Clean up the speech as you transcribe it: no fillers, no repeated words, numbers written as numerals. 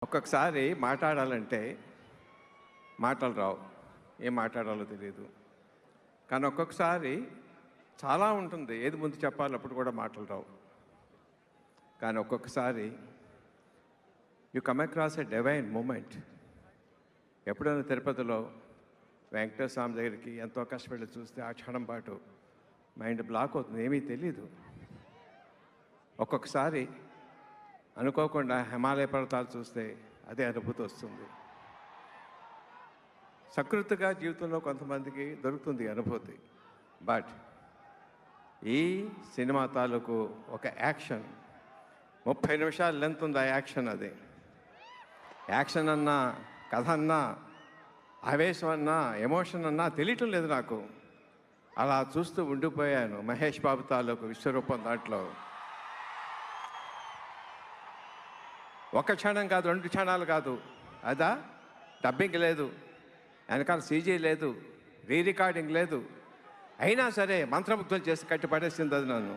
ఒక్కొక్కసారి మాట్లాడాలంటే మాటలు రావు, ఏం మాట్లాడాలో తెలియదు. కానీ ఒక్కొక్కసారి చాలా ఉంటుంది, ఏది ముందు చెప్పాలి అప్పుడు కూడా మాటలు రావు. కానీ ఒక్కొక్కసారి you come across a divine moment. ఎప్పుడైనా తిరుపతిలో వెంకటేశ్వర స్వామి దగ్గరికి ఎంతో కష్టపడి చూస్తే ఆ క్షణం పాటు మైండ్ బ్లాక్ అవుతుంది, ఏమీ తెలీదు. ఒక్కొక్కసారి అనుకోకుండా హిమాలయ పర్వతాలు చూస్తే అదే అనుభూతి వస్తుంది. సకృతిగా జీవితంలో కొంతమందికి దొరుకుతుంది అనుభూతి. బట్ ఈ సినిమా తాలూకు ఒక యాక్షన్ 30 నిమిషాలు లెంత్ ఉంది. ఆ యాక్షన్, అది యాక్షన్ అన్నా, కథ అన్నా, ఆవేశం అన్నా, ఎమోషన్ అన్నా తెలియటం లేదు నాకు. అలా చూస్తూ ఉండిపోయాను. మహేష్ బాబు తాలూకు విశ్వరూపం దాంట్లో ఒక క్షణం కాదు, 2 క్షణాలు కాదు. అదా డబ్బింగ్ లేదు, వెనకాల సీజీ లేదు, రీ రికార్డింగ్ లేదు. అయినా సరే మంత్రముగ్ధులు చేసి కట్టి పడేసింది అది నన్ను.